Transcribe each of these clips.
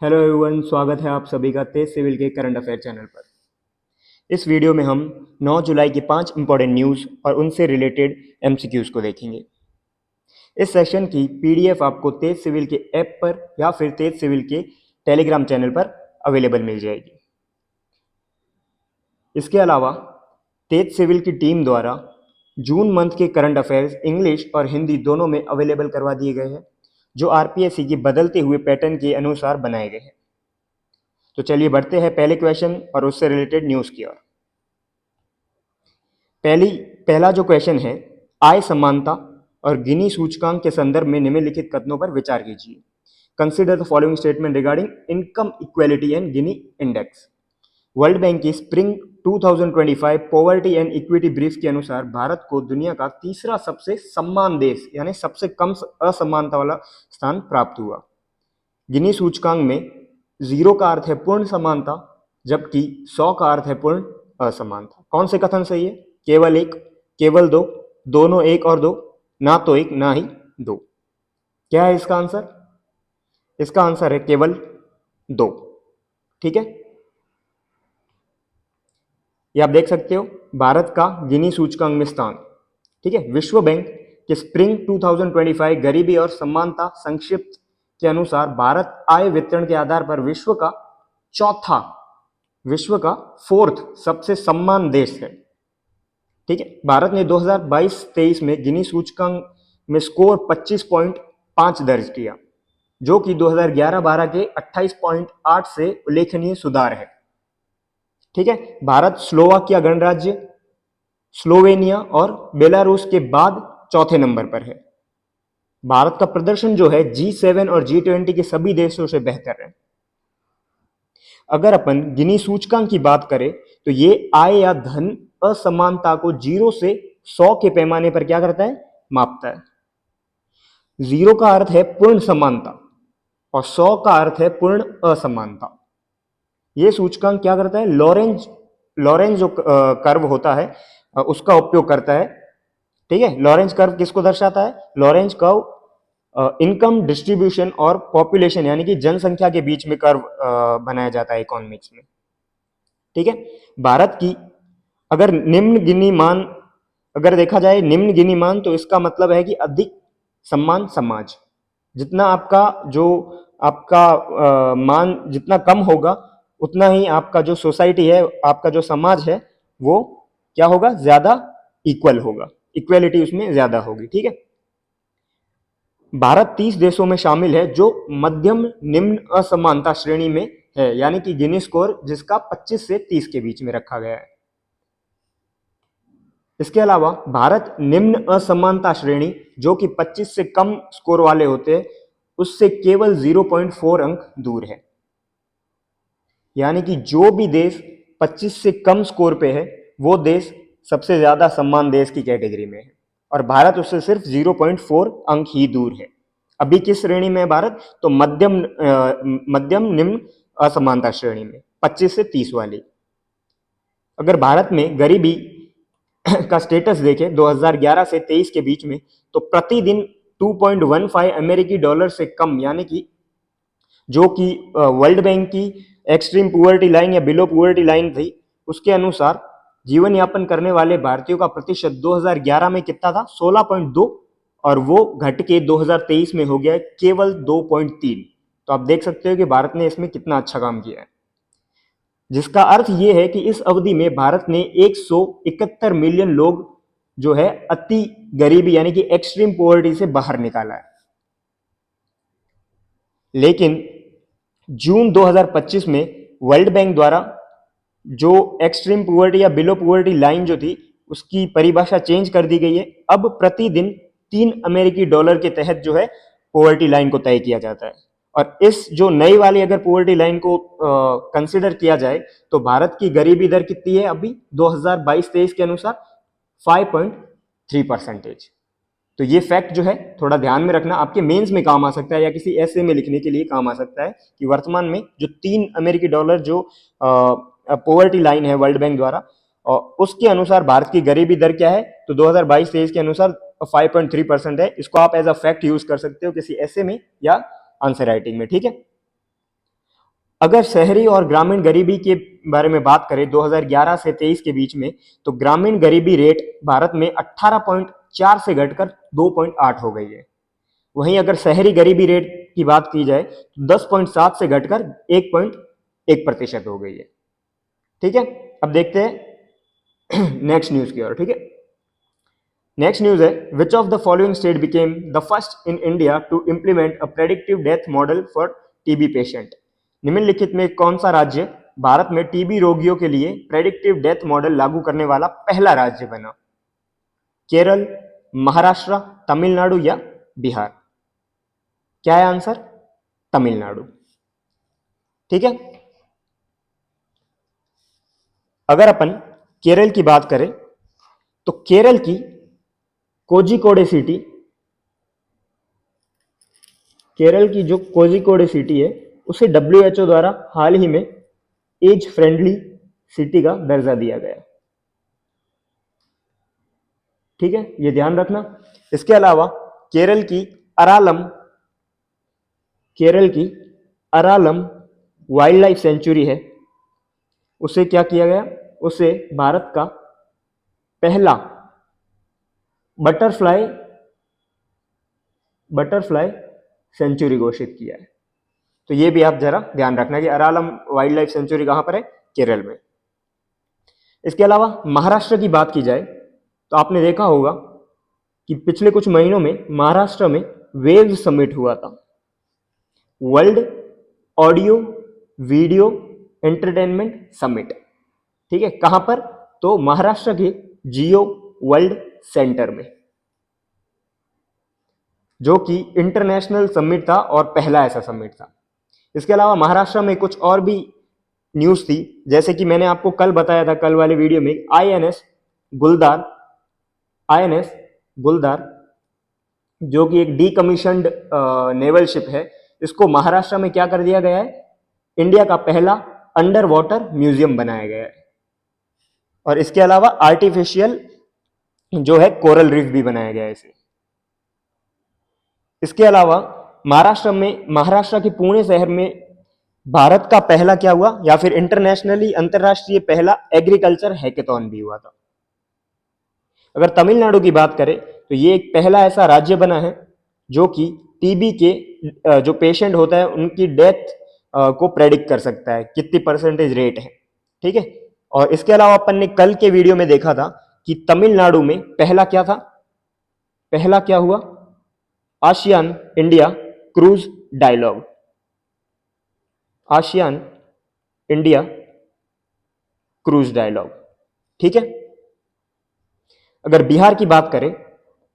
Hello everyone, स्वागत है आप सभी का तेज सिविल के करंट अफेयर चैनल पर। इस वीडियो में हम 9 जुलाई की 5 इंपॉर्टेंट न्यूज़ और उनसे रिलेटेड एमसीक्यूज़ को देखेंगे। इस सेशन की पीडीएफ आपको तेज सिविल के ऐप पर या फिर तेज सिविल के टेलीग्राम चैनल पर अवेलेबल मिल जाएगी। इसके अलावा तेज सिविल की टीम द्वारा जून मंथ के करंट अफेयर्स इंग्लिश और हिंदी दोनों में अवेलेबल करवा दिए गए हैं, जो आरपीएससी की बदलते हुए पैटर्न के अनुसार बनाए गए हैं। तो चलिए बढ़ते हैं पहले क्वेश्चन और उससे रिलेटेड न्यूज़ की ओर। पहला जो क्वेश्चन है, आय समानता और गिनी सूचकांक के संदर्भ में निम्नलिखित कथनों पर विचार कीजिए। Consider the following statement regarding income equality and Gini index. World Bank की spring 2025 poverty and equity brief के अनुसार भारत को दुनिया का तीसरा सबसे सम्मान देश यानी सबसे कम असमानता वाला स्थान प्राप्त हुआ। गिनी सूचकांक में 0 का अर्थ है पूर्ण समानता, जबकि 100 का अर्थ है पूर्ण असमानता। कौन से कथन सही है? केवल एक, केवल दो, दोनों एक और दो, ना तो एक ना ही दो। क्या है इसका आंसर? इसका आंसर है केवल दो। ठीक है, ये आप देख सकते हो भारत का गिनी सूचकांक में स्थान। ठीक है, विश्व बैंक के स्प्रिंग 2025 गरीबी और समानता संक्षिप्त के अनुसार भारत आय वितरण के आधार पर विश्व का फोर्थ सबसे सम्मान देश है। ठीक है, भारत ने 2022-23 में गिनी सूचकांक में स्कोर 25.5 दर्ज किया, जो कि 2011-12 के 28.8 से उल्लेखनीय सुधार है। ठीक है, भारत स्लोवाकिया गणराज्य, स्लोवेनिया और बेलारूस के बाद चौथे नंबर पर है। भारत का प्रदर्शन जो है G7 और G20 के सभी देशों से बेहतर है। अगर अपन गिनी सूचकांक की बात करें तो ये आय या धन असमानता को 0 से 100 के पैमाने पर क्या करता है? मापता है। 0 का अर्थ है पूर्ण समानता और 100 का अर्थ है पूर्ण असमानता। ये सूचकांक क्या करता है? लॉरेंज जो कर्व होता है उसका उपयोग करता है। ठीक है, लॉरेंज कर्व किसको दर्शाता है? लॉरेंज कर्व इनकम डिस्ट्रीब्यूशन और पॉपुलेशन यानी कि जनसंख्या के बीच में कर्व बनाया जाता है इकोनॉमिक्स में। ठीक है, भारत की अगर निम्न गिनी मान अगर देखा जाए निम्न गिनी मान, तो इसका मतलब है कि अधिक सम्मान समाज। जितना आपका मान जितना कम होगा, उतना ही आपका जो सोसाइटी है, आपका जो समाज है, वो क्या होगा? ज्यादा इक्वल होगा, इक्वेलिटी उसमें ज्यादा होगी। ठीक है, भारत 30 देशों में शामिल है जो मध्यम निम्न असमानता श्रेणी में है, यानी कि गिनी स्कोर जिसका 25 से 30 के बीच में रखा गया है। इसके अलावा भारत निम्न असमानता श्रेणी जो कि 25 से कम स्कोर वाले होते हैं, उससे केवल 0.4 अंक दूर है। यानी कि जो भी देश 25 से कम स्कोर पे है, वो देश सबसे ज्यादा सम्मान देश की कैटेगरी में है, और भारत उससे सिर्फ 0.4 अंक ही दूर है। अभी किस श्रेणी में है भारत? तो मध्यम निम्न असमानता श्रेणी में, 25 से 30 वाली। अगर भारत में गरीबी का स्टेटस देखें 2011 से 23 के बीच में, तो प्रतिदिन 2.15 अमेरिकी डॉलर से कम, यानी कि जो कि वर्ल्ड बैंक की एक्सट्रीम पुअर्टी लाइन या बिलो पुअर्टी लाइन थी, उसके अनुसार जीवन यापन करने वाले भारतीयों का प्रतिशत 2011 में कितना था? 16.2, और वो घट के 2023 में हो गया है केवल 2.3। तो आप देख सकते हो कि भारत ने इसमें कितना अच्छा काम किया है, जिसका अर्थ ये है कि इस अवधि में भारत ने 171 मिलियन लोग जो है अति गरीबी यानी कि एक्सट्रीम पॉवर्टी से बाहर निकाला है। लेकिन जून 2025 में वर्ल्ड बैंक द्वारा जो एक्सट्रीम पुअर्टी या बिलो पुअर्टी लाइन जो थी, उसकी परिभाषा चेंज कर दी गई है। अब प्रतिदिन 3 अमेरिकी डॉलर के तहत जो है पॉवर्टी लाइन को तय किया जाता है। और इस जो नई वाली अगर पॉवर्टी लाइन को कंसिडर किया जाए, तो भारत की गरीबी दर कितनी है अभी 2022-23 के अनुसार? 5.3%। तो ये फैक्ट जो है थोड़ा ध्यान में रखना, आपके मेंस में काम आ सकता है या किसी ऐसे में लिखने के लिए काम आ सकता है कि वर्तमान में जो 3 अमेरिकी डॉलर जो पॉवर्टी लाइन है वर्ल्ड बैंक द्वारा, और उसके अनुसार भारत की गरीबी दर क्या है? तो 2022-23 के अनुसार 5.3% है। इसको आप एज अ फैक्ट यूज कर सकते हो किसी ऐसे में या आंसर राइटिंग में। ठीक है, अगर शहरी और ग्रामीण गरीबी के बारे में बात करें 2011 से 23 के बीच में, तो ग्रामीण गरीबी रेट भारत में 18.4 से घटकर 2.8 हो गई है। वहीं अगर शहरी गरीबी रेट की बात की जाए तो 10.7 से घटकर 1.1% हो गई है। ठीक है, अब देखते हैं नेक्स्ट न्यूज की ओर। ठीक है, नेक्स्ट न्यूज है, which of the following state became the first in India to implement a predictive death model for TB patient. निम्नलिखित में कौन सा राज्य भारत में टीबी रोगियों के लिए प्रेडिक्टिव डेथ मॉडल लागू करने वाला पहला राज्य बना? केरल, महाराष्ट्र, तमिलनाडु या बिहार? क्या है आंसर? तमिलनाडु। ठीक है, अगर अपन केरल की बात करें तो केरल की कोझिकोडे सिटी, केरल की जो कोझिकोडे सिटी है उसे WHO द्वारा हाल ही में एज फ्रेंडली सिटी का दर्जा दिया गया। ठीक है, ये ध्यान रखना। इसके अलावा केरल की अरालम, केरल की अरालम वाइल्ड लाइफ सेंचुरी है, उसे क्या किया गया? उसे भारत का पहला बटरफ्लाई सेंचुरी घोषित किया है। तो ये भी आप जरा ध्यान रखना कि अरालम वाइल्ड लाइफ सेंचुरी कहां पर है? केरल में। इसके अलावा महाराष्ट्र की बात की जाए तो आपने देखा होगा कि पिछले कुछ महीनों में महाराष्ट्र में वेव समिट हुआ था, world audio video entertainment summit. ठीक है, कहां पर? तो महाराष्ट्र के जियो वर्ल्ड सेंटर में, जो कि इंटरनेशनल समिट था और पहला ऐसा समिट था। इसके अलावा महाराष्ट्र में कुछ और भी न्यूज थी, जैसे कि मैंने आपको कल बताया था, कल वाले वीडियो में, आईएनएस गुलदार जो कि एक डीकमीशन्ड नेवल शिप है, इसको महाराष्ट्र में क्या कर दिया गया है? इंडिया का पहला अंडर वाटर म्यूजियम बनाया गया है। और इसके अलावा आर्टिफिशियल जो है कोरल रीफ भी बनाया गया है इसे। इसके अलावा महाराष्ट्र के पुणे शहर में भारत का पहला क्या हुआ, या फिर इंटरनेशनली अंतरराष्ट्रीय पहला एग्रीकल्चर हैकेथॉन भी हुआ था। अगर तमिलनाडु की बात करें तो ये एक पहला ऐसा राज्य बना है जो कि टीबी के जो पेशेंट होता है उनकी डेथ को प्रेडिक्ट कर सकता है, कितनी परसेंटेज रेट है। ठीक है, और इसके अलावा अपन ने कल के वीडियो में देखा था कि तमिलनाडु में पहला क्या था? पहला क्या हुआ? ASEAN India cruise dialogue, ASEAN India cruise dialogue. ठीक है, अगर बिहार की बात करें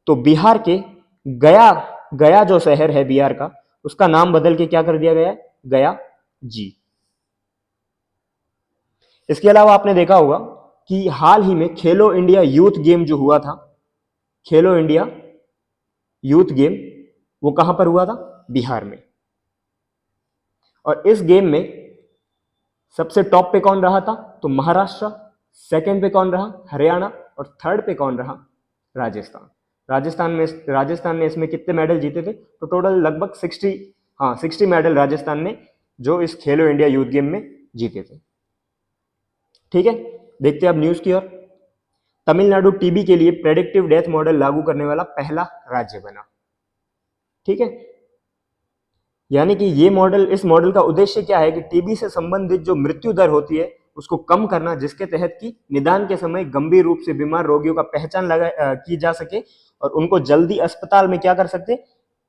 तो बिहार के गया जो शहर है बिहार का, उसका नाम बदल के क्या कर दिया गया है? गया जी। इसके अलावा आपने देखा होगा कि हाल ही में खेलो इंडिया यूथ गेम जो हुआ था, खेलो इंडिया यूथ गेम, वो कहां पर हुआ था? बिहार में। और इस गेम में सबसे टॉप पे कौन रहा था? तो महाराष्ट्र। सेकंड पे कौन रहा? हरियाणा। और थर्ड पे कौन रहा? राजस्थान। राजस्थान ने इसमें कितने मेडल जीते थे? तो टोटल लगभग 60 मेडल राजस्थान ने जो इस खेलो इंडिया यूथ गेम में जीते थे। ठीक है, देखते हैं अब न्यूज की ओर। तमिलनाडु टीबी के लिए प्रेडिक्टिव डेथ मॉडल लागू करने वाला पहला राज्य बना। ठीक है, यानी कि इस मॉडल का उद्देश्य क्या है कि टीबी से संबंधित जो मृत्यु दर होती है उसको कम करना, जिसके तहत कि निदान के समय गंभीर रूप से बीमार रोगियों का पहचान की जा सके और उनको जल्दी अस्पताल में क्या कर सकते?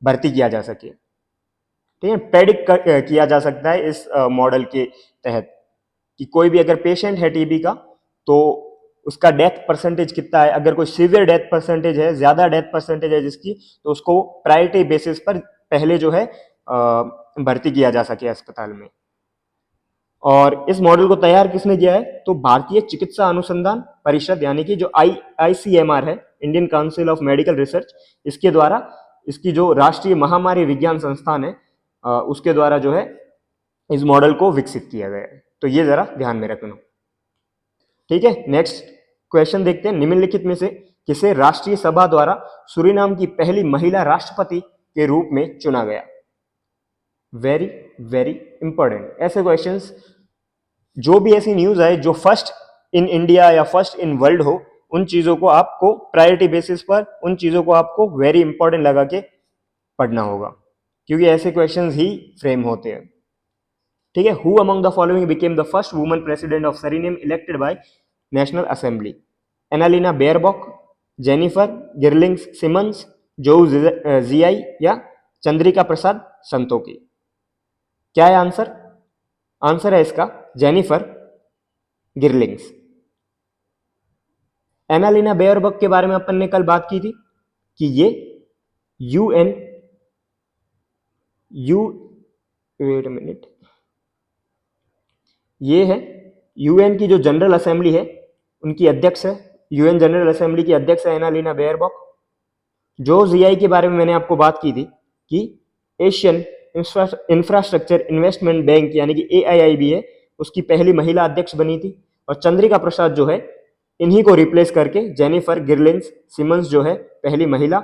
भर्ती किया जा सके। ठीक है, प्रेडिक्ट किया जा सकता है इस मॉडल के तहत कि कोई भी अगर पेशेंट है टीबी का तो उसका डेथ परसेंटेज कितना है। अगर कोई सीवियर डेथ परसेंटेज है, ज्यादा डेथ परसेंटेज है जिसकी, तो उसको प्रायोरिटी बेसिस पर पहले जो है भर्ती किया जा सके अस्पताल में। और इस मॉडल को तैयार किसने किया है? तो भारतीय चिकित्सा अनुसंधान परिषद, यानी कि जो ICMR है, Indian council of medical research, इसके द्वारा, इसकी जो राष्ट्रीय महामारी विज्ञान संस्थान है उसके द्वारा जो है इस मॉडल को विकसित किया गया है। तो ये जरा ध्यान में रखना। ठीक है, नेक्स्ट क्वेश्चन देखते हैं। निम्नलिखित में से किसे राष्ट्रीय सभा द्वारा सूरीनाम की पहली महिला राष्ट्रपति के रूप में चुना गया? Very very important. ऐसे क्वेश्चंस, जो भी ऐसी न्यूज आए जो फर्स्ट इन इंडिया या फर्स्ट इन वर्ल्ड हो, उन चीजों को आपको प्रायोरिटी बेसिस पर, उन चीजों को आपको वेरी इंपॉर्टेंट लगा के पढ़ना होगा, क्योंकि ऐसे क्वेश्चंस ही फ्रेम होते हैं। ठीक है। Who among the following became the first woman president of Suriname elected by National Assembly? Annalena Baerbock, Jennifer Geerlings Simons, जो जियाई या चंद्रिका प्रसाद संतोखी? क्या है आंसर? आंसर है इसका जेनिफर गिरलिंग्स। एनालिना बेयरबॉक के बारे में अपन ने कल बात की थी कि ये यूएन यू वेट मिनट ये है यूएन की जो जनरल असेंबली है उनकी अध्यक्ष है, यूएन जनरल असेंबली की अध्यक्ष है एनालिना बेयरबॉक। जो जीआई के बारे में मैंने आपको बात की थी कि एशियन इंफ्रास्ट्रक्चर इन्वेस्टमेंट बैंक यानी कि एआईआईबी है, उसकी पहली महिला अध्यक्ष बनी थी। और चंद्रिका प्रसाद जो है, इन्हीं को रिप्लेस करके जेनिफर गिरलिंस सिमंस जो है पहली महिला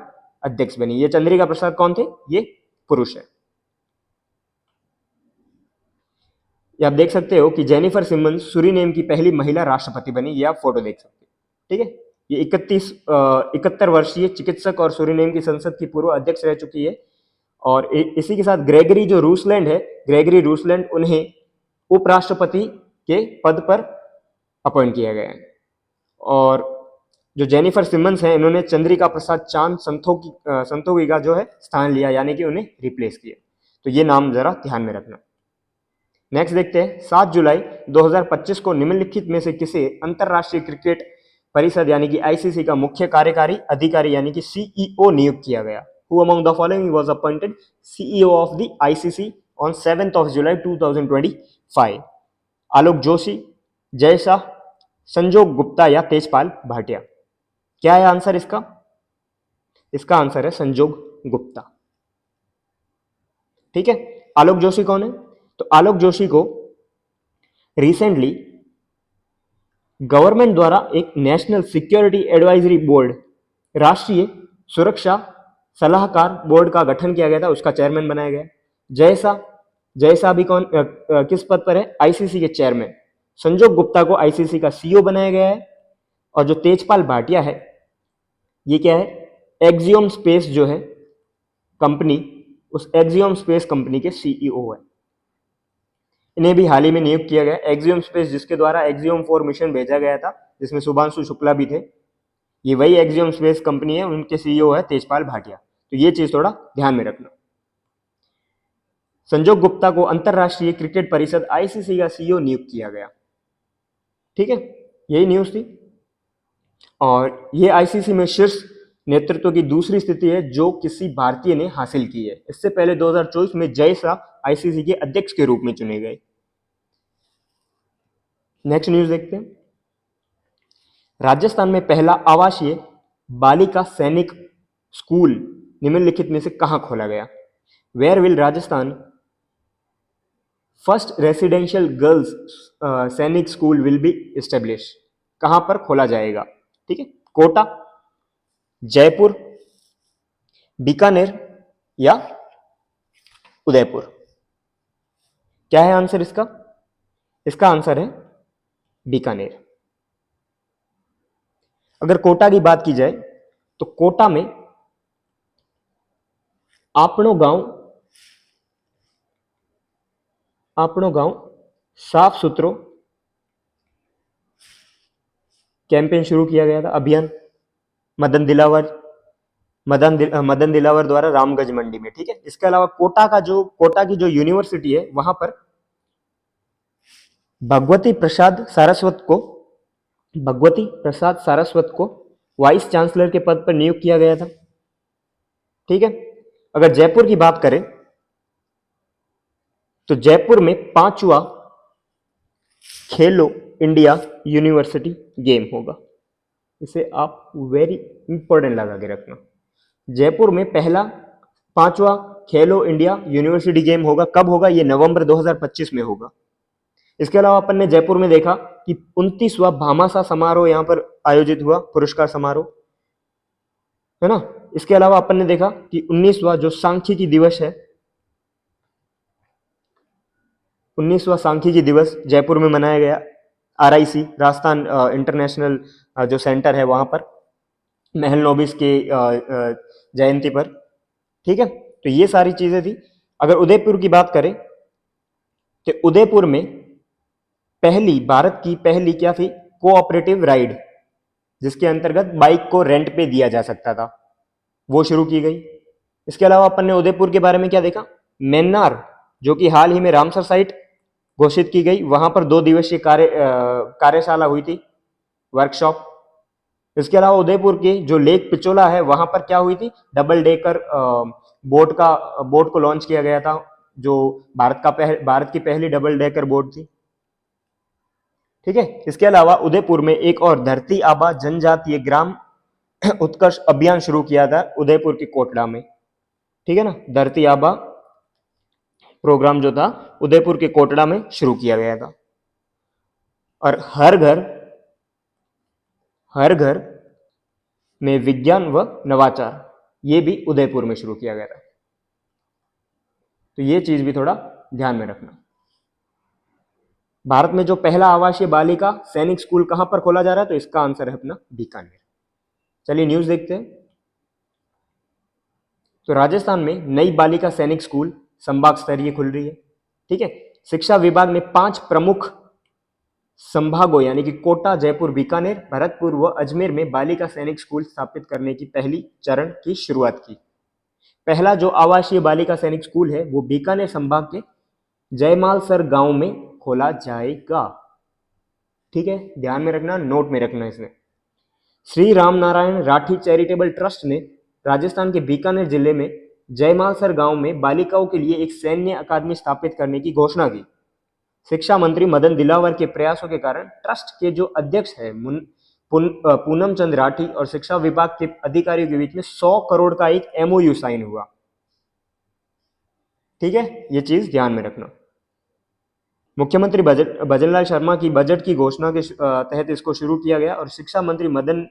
अध्यक्ष बनी। ये चंद्रिका प्रसाद कौन थे? ये पुरुष है। ये आप देख सकते हो कि जेनिफर सिमंस सूरीनेम की पहली महिला राष्ट्रपति बनी। ये आप फोटो देख सकते हो। ठीक है। ये 71 वर्षीय चिकित्सक और सूरीनेम की संसद की पूर्व अध्यक्ष रह चुकी है। और इसी के साथ ग्रेगरी जो रूसलैंड है, ग्रेगरी रूसलैंड, उन्हें उपराष्ट्रपति के पद पर अपॉइंट किया गया है। और जो जेनिफर सिमंस हैं, इन्होंने चंद्रिका प्रसाद चांद संतोखी का जो है स्थान लिया, यानी कि उन्हें रिप्लेस किया। तो ये नाम जरा ध्यान में रखना। नेक्स्ट देखते हैं। 7 जुलाई 2025 को निम्नलिखित में से किसे अंतरराष्ट्रीय क्रिकेट परिषद यानी कि आईसीसी का मुख्य कार्यकारी अधिकारी यानी कि सीईओ नियुक्त किया गया? Who among the following was appointed CEO of the ICC on 7th of July 2025? आलोक जोशी, जय शाह, संजोग गुप्ता या तेजपाल भाटिया? क्या है आंसर इसका? इसका आंसर है संजोग गुप्ता। ठीक है। आलोक जोशी कौन है? तो आलोक जोशी को रिसेंटली गवर्नमेंट द्वारा एक नेशनल सिक्योरिटी एडवाइजरी बोर्ड, राष्ट्रीय सुरक्षा सलाहकार बोर्ड का गठन किया गया था, उसका चेयरमैन बनाया गया। जयसा भी कौन किस पद पर है? आईसीसी के चेयरमैन। संजोग गुप्ता को आईसीसी का सीईओ बनाया गया है। और जो तेजपाल भाटिया है, ये क्या है? एक्सियोम स्पेस जो है कंपनी, उस एक्सियोम स्पेस कंपनी के सीईओ है। इन्हें भी हाल ही में नियुक्त किया गया। एक्सियोम स्पेस, जिसके द्वारा एक्सियोम 4 मिशन भेजा गया था, जिसमें शुभांशु शुक्ला भी थे, ये वही एक्सियोम स्पेस कंपनी है, उनके सीईओ है तेजपाल भाटिया। तो ये चीज थोड़ा ध्यान में रखना। संजोग गुप्ता को अंतरराष्ट्रीय क्रिकेट परिषद आईसीसी का सीईओ नियुक्त किया गया। ठीक है, यही न्यूज थी। और ये आईसीसी में शीर्ष नेतृत्व की दूसरी स्थिति है जो किसी भारतीय ने हासिल की है। इससे पहले 2024 में जय शाह आईसीसी के अध्यक्ष के रूप में चुने गए। नेक्स्ट न्यूज देखते हैं। राजस्थान में पहला आवासीय बालिका सैनिक स्कूल निम्नलिखित में से कहां खोला गया? Where will Rajasthan first residential girls Sainik school will be establish? कहां पर खोला जाएगा? ठीक है। कोटा, जयपुर, बीकानेर या उदयपुर? क्या है आंसर इसका? इसका आंसर है बीकानेर। अगर कोटा की बात की जाए तो कोटा में आपनो गांव साफ सुथरो कैंपेन शुरू किया गया था, अभियान मदन दिलावर द्वारा रामगंज मंडी में। ठीक है। इसके अलावा कोटा की जो यूनिवर्सिटी है, वहां पर भगवती प्रसाद सारस्वत को वाइस चांसलर के पद पर नियुक्त किया गया था। ठीक है। अगर जयपुर की बात करें तो जयपुर में 5वां खेलो इंडिया यूनिवर्सिटी गेम होगा। इसे आप वेरी इंपॉर्टेंट लगा के रखना। जयपुर में पहला 5वां खेलो इंडिया यूनिवर्सिटी गेम होगा। कब होगा? ये नवंबर 2025 में होगा। इसके अलावा अपन ने जयपुर में देखा कि 29वां भामाशाह समारोह यहां पर आयोजित हुआ, पुरस्कार समारोह, है ना। इसके अलावा अपन ने देखा कि 19वां जो सांख्यिकी दिवस है, 19वां सांख्यिकी दिवस जयपुर में मनाया गया, आरआईसी राजस्थान इंटरनेशनल जो सेंटर है वहां पर, महल नोबिस के जयंती पर। ठीक है, तो ये सारी चीजें थी। अगर उदयपुर की बात करें तो उदयपुर में पहली, भारत की पहली क्या थी, कोऑपरेटिव राइड, जिसके अंतर्गत बाइक को रेंट पे दिया जा सकता था, वो शुरू की गई। इसके अलावा अपन ने उदयपुर के बारे में क्या देखा, मेन्नार, जो कि हाल ही में रामसर साइट घोषित की गई, वहां पर 2 दिवसीय कार्यशाला हुई थी, वर्कशॉप। इसके अलावा उदयपुर की जो लेक पिचोला है वहां पर क्या हुई थी, डबल डेकर बोट को लॉन्च किया गया था, जो भारत की पहली डबल डेकर बोट थी। ठीक है, इसके अलावा उदयपुर में एक और धरती आबा जनजातीय ग्राम उत्कर्ष अभियान शुरू किया था उदयपुर के कोटड़ा में। ठीक है ना, धरती आबा प्रोग्राम जो था उदयपुर के कोटड़ा में शुरू किया गया था। और हर घर में विज्ञान व नवाचार, ये भी उदयपुर में शुरू किया गया था। तो ये चीज भी थोड़ा ध्यान में रखना। भारत में जो पहला आवासीय बालिका सैनिक स्कूल कहां पर खोला जा रहा है, तो इसका आंसर है अपना बीकानेर। चलिए न्यूज देखते हैं। तो राजस्थान में नई बालिका सैनिक स्कूल संभाग स्तरीय खुल रही है। ठीक है, शिक्षा विभाग ने 5 प्रमुख संभागों यानी कि कोटा, जयपुर, बीकानेर, भरतपुर व अजमेर में बालिका सैनिक स्कूल स्थापित करने की पहली चरण की शुरुआत की। पहला जो आवासीय बालिका सैनिक स्कूल है वो बीकानेर संभाग के जयमालसर गांव में खोला जाएगा। ठीक है, ध्यान में रखना, नोट में रखना इसमें। श्री राम नारायण राठी चैरिटेबल ट्रस्ट ने राजस्थान के बीकानेर जिले में जयमालसर गांव में बालिकाओं के लिए एक सैन्य अकादमी स्थापित करने की घोषणा की। शिक्षा मंत्री मदन दिलावर के प्रयासों के कारण ट्रस्ट के जो अध्यक्ष है पूनम चंद राठी और शिक्षा विभाग के अधिकारियों के बीच में 100 करोड़ का एक एमओयू साइन हुआ। ठीक है, ये चीज ध्यान में रखना। मुख्यमंत्री भजनलाल शर्मा की बजट की घोषणा के तहत इसको शुरू किया गया और शिक्षा मंत्री मदन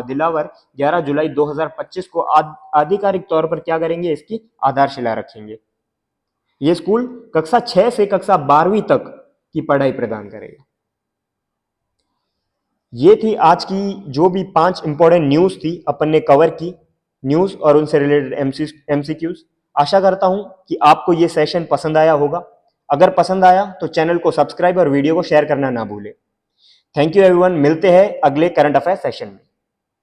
दिलावर 11 जुलाई 2025 को आधिकारिक तौर पर क्या करेंगे, इसकी आधारशिला रखेंगे। ये स्कूल कक्षा 6 से कक्षा 12वीं तक की पढ़ाई प्रदान करेगा। ये थी आज की जो भी 5 इंपॉर्टेंट न्यूज थी अपन ने कवर की, न्यूज और उनसे रिलेटेड एमसीक्यूज। आशा करता हूं कि आपको ये सेशन पसंद आया होगा। अगर पसंद आया तो चैनल को सब्सक्राइब और वीडियो को शेयर करना ना भूलें। थैंक यू एवरीवन, मिलते हैं अगले करंट अफेयर सेशन में।